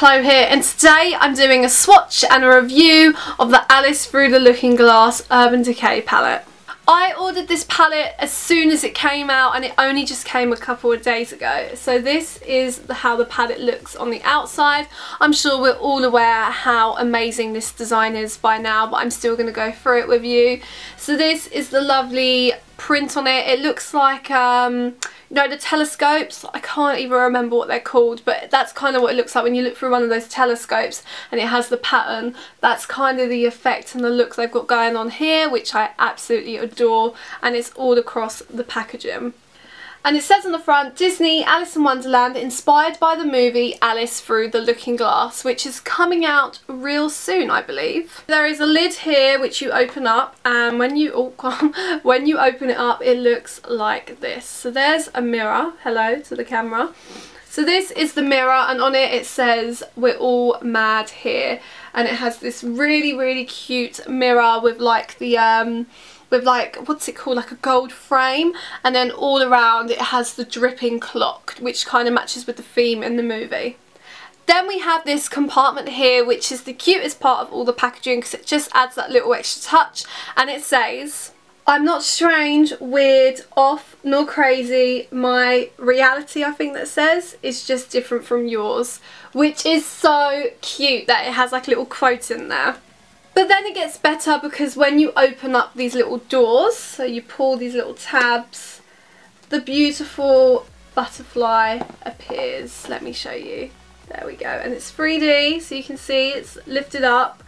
Chloe here, and today I'm doing a swatch and a review of the Alice Through the Looking Glass Urban Decay palette. I ordered this palette as soon as it came out, and it only just came a couple of days ago. So this is how the palette looks on the outside. I'm sure we're all aware how amazing this design is by now, but I'm still going to go through it with you. So this is the lovely print on it. It looks like you know, the telescopes, I can't even remember what they're called, but that's kind of what it looks like when you look through one of those telescopes and it has the pattern. That's kind of the effect and the look they've got going on here, which I absolutely adore, and it's all across the packaging. And it says on the front, Disney Alice in Wonderland, inspired by the movie Alice Through the Looking Glass, which is coming out real soon, I believe. There is a lid here which you open up, and when you open it up, it looks like this. So there's a mirror. Hello to the camera. So this is the mirror, and on it says we're all mad here, and it has this really cute mirror with like the with like, what's it called, like a gold frame, and then all around it has the dripping clock, which kind of matches with the theme in the movie. Then we have this compartment here, which is the cutest part of all the packaging because it just adds that little extra touch, and it says, I'm not strange, weird, off, nor crazy. My reality, I think that says, is just different from yours, which is so cute that it has like a little quote in there. But then it gets better because when you open up these little doors, so you pull these little tabs, the beautiful butterfly appears. Let me show you. There we go. And it's 3D, so you can see it's lifted up.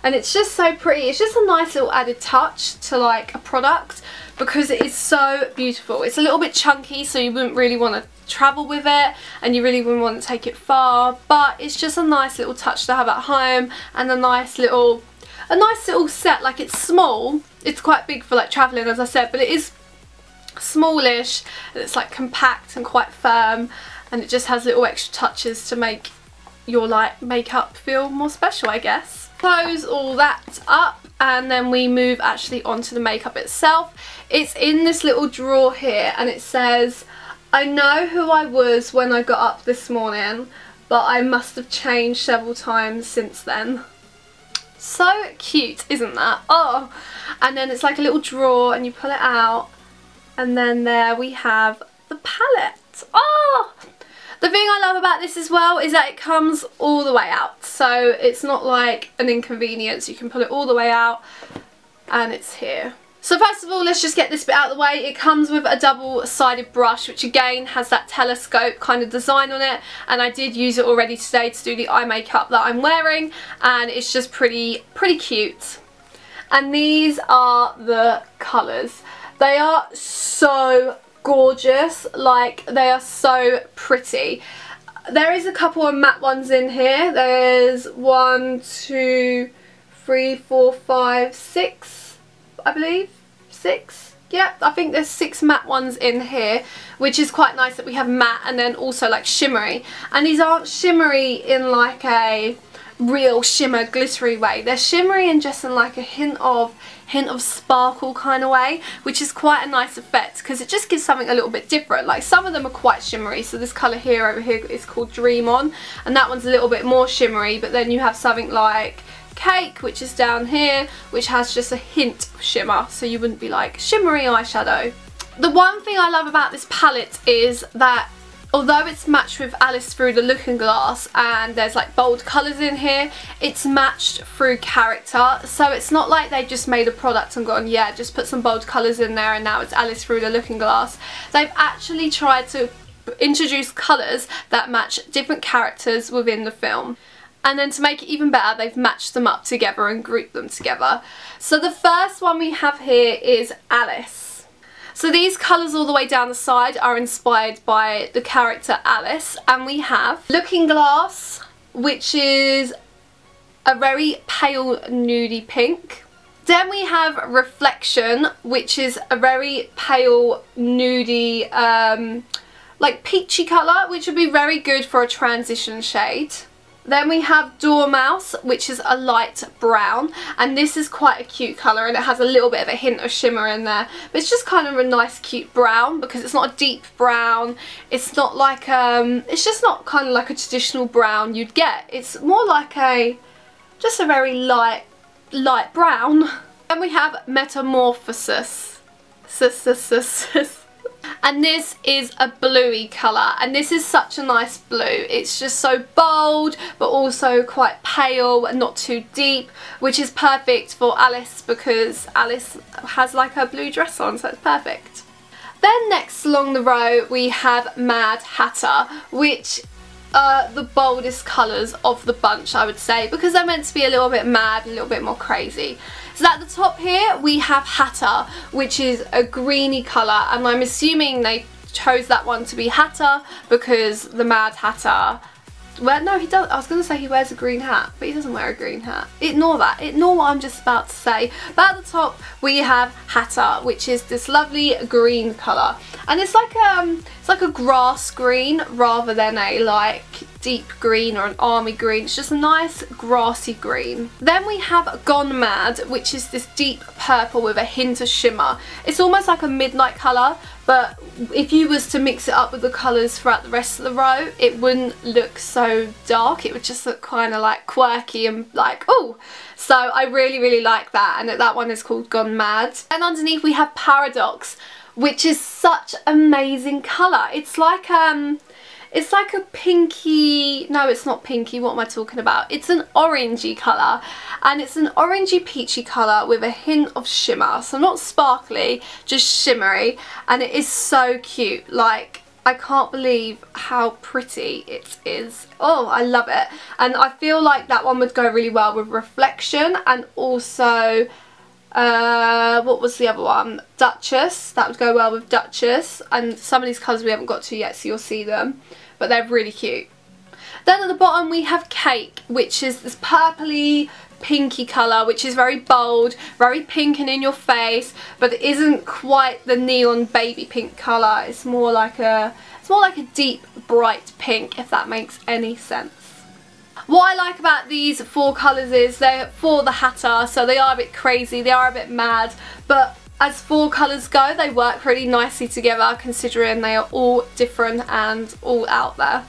And it's just so pretty. It's just a nice little added touch to like a product because it is so beautiful. It's a little bit chunky, so you wouldn't really want to travel with it, and you really wouldn't want to take it far. But it's just a nice little touch to have at home, and a nice little set. Like, it's small, it's quite big for like travelling, as I said, but it is smallish, and it's like compact and quite firm, and it just has little extra touches to make your like makeup feel more special, I guess. Close all that up, and then we move actually onto the makeup itself. It's in this little drawer here, and it says, I know who I was when I got up this morning, but I must have changed several times since then. So cute, isn't that? Oh, and then it's like a little drawer, and you pull it out, and then there we have the palette. Oh, the thing I love about this as well is that it comes all the way out, so it's not like an inconvenience. You can pull it all the way out, and it's here. So first of all, let's just get this bit out of the way. It comes with a double-sided brush, which again has that telescope kind of design on it, and I did use it already today to do the eye makeup that I'm wearing, and it's just pretty cute. And these are the colours. They are so gorgeous, like they are so pretty. There is a couple of matte ones in here. There's 1, 2, 3, 4, 5, 6. I believe 6. Yeah, I think there's 6 matte ones in here, which is quite nice that we have matte and then also like shimmery. And these aren't shimmery in like a real shimmer glittery way. They're shimmery and just in like a hint of sparkle kind of way, which is quite a nice effect because it just gives something a little bit different. Like, some of them are quite shimmery, so this colour here over here is called Dream On, and that one's a little bit more shimmery, but then you have something like Cake, which is down here, which has just a hint of shimmer, so you wouldn't be like shimmery eyeshadow. The one thing I love about this palette is that although it's matched with Alice Through the Looking Glass and there's like bold colours in here, it's matched through character, so it's not like they just made a product and gone, yeah, just put some bold colours in there and now it's Alice Through the Looking Glass. They've actually tried to introduce colours that match different characters within the film. And then to make it even better, they've matched them up together and grouped them together. So the first one we have here is Alice. So these colours all the way down the side are inspired by the character Alice. And we have Looking Glass, which is a very pale nudie pink. Then we have Reflection, which is a very pale nudie, like peachy colour, which would be very good for a transition shade. Then we have Dormouse, which is a light brown, and this is quite a cute colour, and it has a little bit of a hint of shimmer in there, but it's just kind of a nice cute brown because it's not a deep brown. It's not like it's just not kind of like a traditional brown you'd get. It's more like just a very light brown. Then we have Metamorphosis. And this is a bluey colour, and this is such a nice blue. It's just so bold but also quite pale and not too deep, which is perfect for Alice because Alice has like her blue dress on, so it's perfect. Then next along the row we have Mad Hatter, which are the boldest colours of the bunch, I would say, because they're meant to be a little bit mad, a little bit more crazy. So at the top here we have Hatter, which is a greeny colour, and I'm assuming they chose that one to be Hatter because the Mad Hatter, well, no, he does. I was going to say he wears a green hat, but he doesn't wear a green hat. Ignore that. Ignore what I'm just about to say. But at the top we have Hatter, which is this lovely green colour, and it's like a grass green rather than a like deep green or an army green. It's just a nice grassy green. Then we have Gone Mad, which is this deep purple with a hint of shimmer. It's almost like a midnight colour, but if you was to mix it up with the colours throughout the rest of the row, it wouldn't look so dark. It would just look kind of like quirky and like, oh. So I really like that, and that one is called Gone Mad. And underneath we have Paradox, which is such amazing colour. It's like a pinky, no, it's not pinky, what am I talking about? It's an orangey colour, and it's an orangey peachy colour with a hint of shimmer. So not sparkly, just shimmery, and it is so cute. Like, I can't believe how pretty it is. Oh, I love it. And I feel like that one would go really well with Reflection, and also what was the other one? Duchess. That would go well with Duchess, and some of these colours we haven't got to yet, so you'll see them, but they're really cute. Then at the bottom we have Cake, which is this purpley pinky colour, which is very bold, very pink and in your face, but it isn't quite the neon baby pink colour. It's more like a deep bright pink, if that makes any sense. What I like about these four colours is they're for the Hatter, so they are a bit crazy, they are a bit mad, but as four colours go, they work really nicely together considering they are all different and all out there.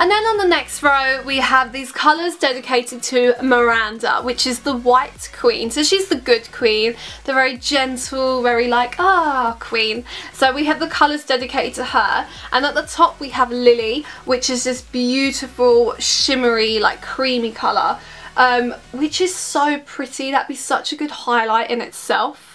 And then on the next row we have these colours dedicated to Miranda, which is the White Queen. So she's the good queen, the very gentle, very like, queen. So we have the colours dedicated to her. And at the top we have Lily, which is this beautiful, shimmery, like creamy colour, which is so pretty. That'd be such a good highlight in itself.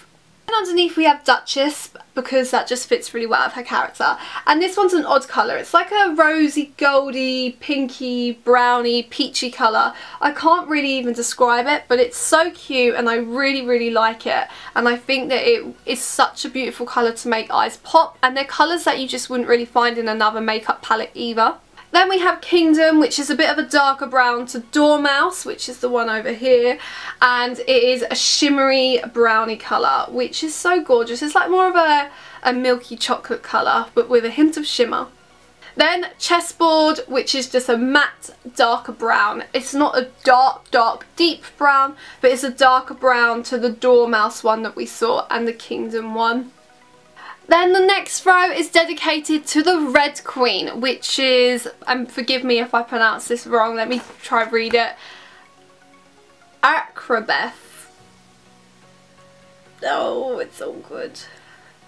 And underneath we have Duchess, because that just fits really well with her character. And this one's an odd colour. It's like a rosy, goldy, pinky, browny, peachy colour. I can't really even describe it, but it's so cute and I really like it. And I think that it is such a beautiful colour to make eyes pop. And they're colours that you just wouldn't really find in another makeup palette either. Then we have Kingdom, which is a bit of a darker brown to Dormouse, which is the one over here, and it is a shimmery browny colour, which is so gorgeous. It's like more of a milky chocolate colour, but with a hint of shimmer. Then Chessboard, which is just a matte darker brown. It's not a dark deep brown, but it's a darker brown to the Dormouse one that we saw and the Kingdom one. Then the next row is dedicated to the Red Queen, which is, forgive me if I pronounce this wrong, let me try and read it, Acrobeth. Oh, it's all good.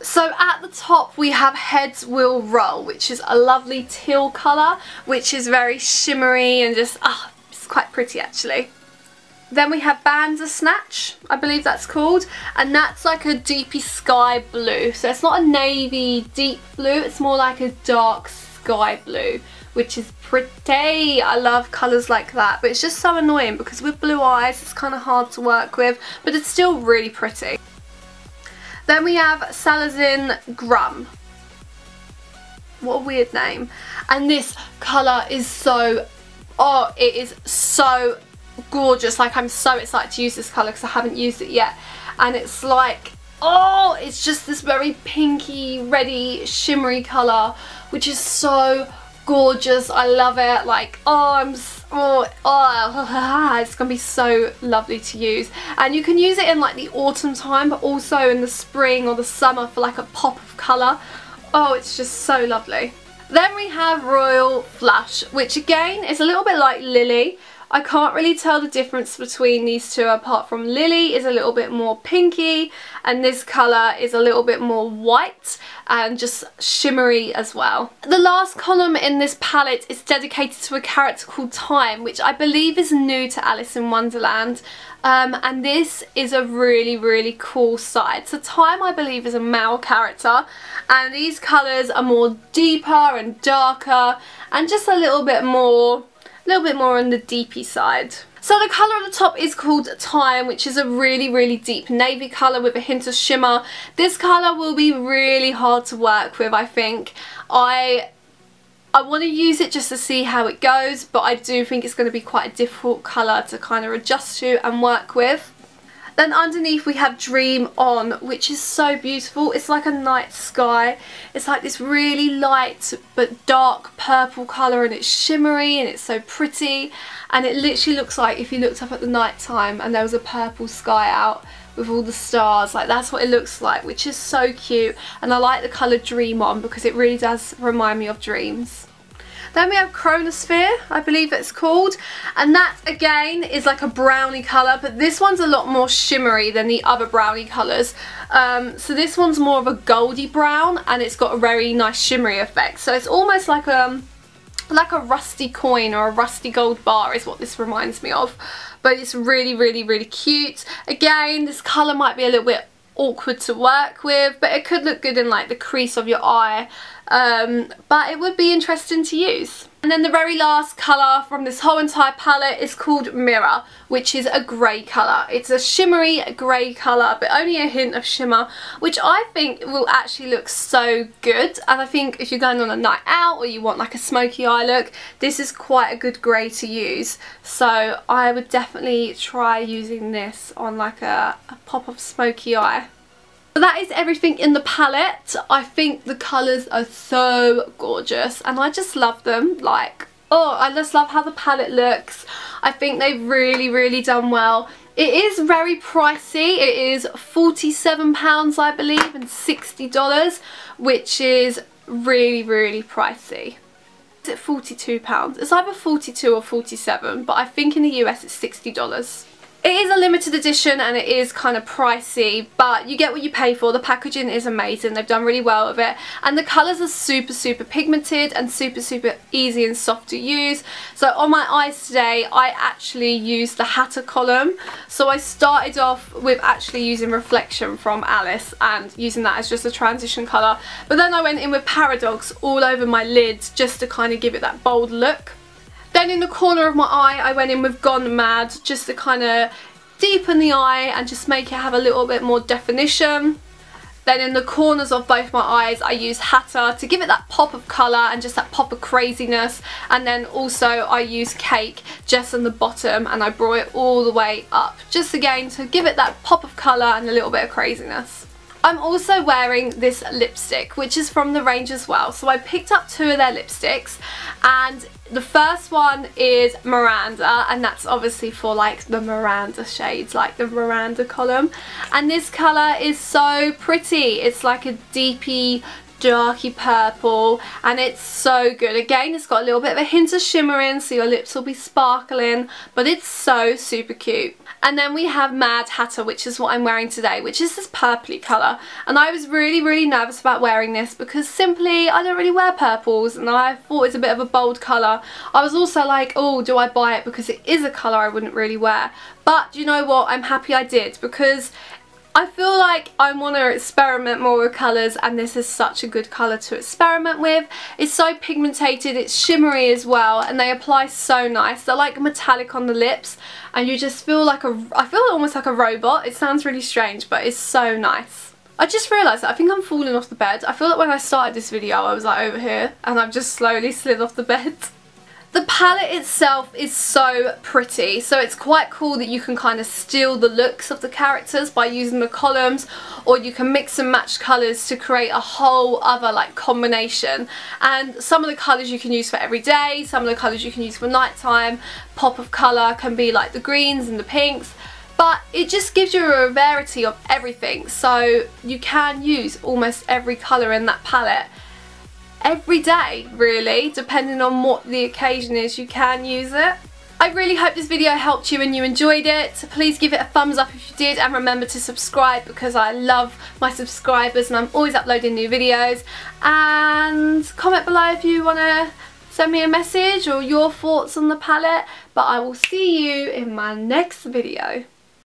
So at the top we have Heads Will Roll, which is a lovely teal colour, which is very shimmery and just, it's quite pretty actually. Then we have Bandersnatch, I believe that's called, and that's like a deepy sky blue. So it's not a navy deep blue, it's more like a dark sky blue, which is pretty. I love colours like that, but it's just so annoying because with blue eyes it's kind of hard to work with, but it's still really pretty. Then we have Salazin Grum. What a weird name. And this colour is so, it is so gorgeous. Like, I'm so excited to use this colour because I haven't used it yet, and it's like, it's just this very pinky, reddy, shimmery colour, which is so gorgeous. I love it. Like, it's gonna be so lovely to use. And you can use it in like the autumn time, but also in the spring or the summer for like a pop of colour. Oh, it's just so lovely. Then we have Royal Flush, which again is a little bit like Lily. I can't really tell the difference between these two, apart from Lily is a little bit more pinky and this colour is a little bit more white and just shimmery as well. The last column in this palette is dedicated to a character called Time, which I believe is new to Alice in Wonderland. And this is a really cool side. So Time, I believe, is a male character, and these colours are more deeper and darker and just a little bit more on the deepy side. So the colour on the top is called Time, which is a really deep navy colour with a hint of shimmer. This colour will be really hard to work with, I think. I want to use it just to see how it goes, but I do think it's going to be quite a difficult colour to kind of adjust to and work with. Then underneath we have Dream On, which is so beautiful. It's like a night sky. It's like this really light but dark purple colour, and it's shimmery and it's so pretty. And it literally looks like if you looked up at the night time and there was a purple sky out with all the stars, like that's what it looks like, which is so cute. And I like the colour Dream On because it really does remind me of dreams. Then we have Chronosphere, I believe it's called, and that again is like a brownie colour, but this one's a lot more shimmery than the other brownie colours. So this one's more of a goldy brown and it's got a very nice shimmery effect. So it's almost like a rusty coin or a rusty gold bar is what this reminds me of. But it's really cute. Again, this colour might be a little bit awkward to work with, but it could look good in like the crease of your eye. But it would be interesting to use. And then the very last colour from this whole entire palette is called Mirror, which is a grey colour. It's a shimmery grey colour, but only a hint of shimmer, which I think will actually look so good. And I think if you're going on a night out or you want like a smoky eye look, this is quite a good grey to use. So I would definitely try using this on like a pop of smoky eye. So that is everything in the palette. I think the colours are so gorgeous and I just love them. Like, oh, I just love how the palette looks. I think they've really done well. It is very pricey. It is £47 I believe and $60, which is really pricey. Is it £42? It's either 42 or 47, but I think in the US it's $60. It is a limited edition and it is kind of pricey, but you get what you pay for. The packaging is amazing. They've done really well with it. And the colours are super pigmented and super easy and soft to use. So on my eyes today, I actually used the Hatter column. So I started off with actually using Reflection from Alice and using that as just a transition colour. But then I went in with Paradox all over my lids just to kind of give it that bold look. Then in the corner of my eye, I went in with Gone Mad just to kind of deepen the eye and just make it have a little bit more definition. Then in the corners of both my eyes, I used Hatter to give it that pop of colour and just that pop of craziness. And then also I used Cake just on the bottom and I brought it all the way up. Just again to give it that pop of colour and a little bit of craziness. I'm also wearing this lipstick, which is from the range as well. So I picked up two of their lipsticks, and the first one is Miranda, and that's obviously for like the Miranda shades, like the Miranda column. And this colour is so pretty. It's like a deepy, darky purple, and it's so good. Again, it's got a little bit of a hint of shimmer in, so your lips will be sparkling, but it's so super cute. And then we have Mad Hatter, which is what I'm wearing today, which is this purpley colour. And I was really nervous about wearing this because simply I don't really wear purples and I thought it's a bit of a bold colour. I was also like, oh, do I buy it because it is a colour I wouldn't really wear? But you know what, I'm happy I did because I feel like I want to experiment more with colours, and this is such a good colour to experiment with. It's so pigmented, it's shimmery as well, and they apply so nice. They're like metallic on the lips and you just feel like I feel almost like a robot. It sounds really strange, but it's so nice. I just realised that I think I'm falling off the bed. I feel like when I started this video I was like over here and I've just slowly slid off the bed. The palette itself is so pretty, so it's quite cool that you can kind of steal the looks of the characters by using the columns, or you can mix and match colours to create a whole other like combination. And some of the colours you can use for every day, some of the colours you can use for nighttime. Pop of colour can be like the greens and the pinks, but it just gives you a variety of everything, so you can use almost every colour in that palette every day, really, depending on what the occasion is. You can use it. I really hope this video helped you and you enjoyed it. So please give it a thumbs up if you did, and remember to subscribe because I love my subscribers and I'm always uploading new videos. And comment below if you want to send me a message or your thoughts on the palette. But I will see you in my next video.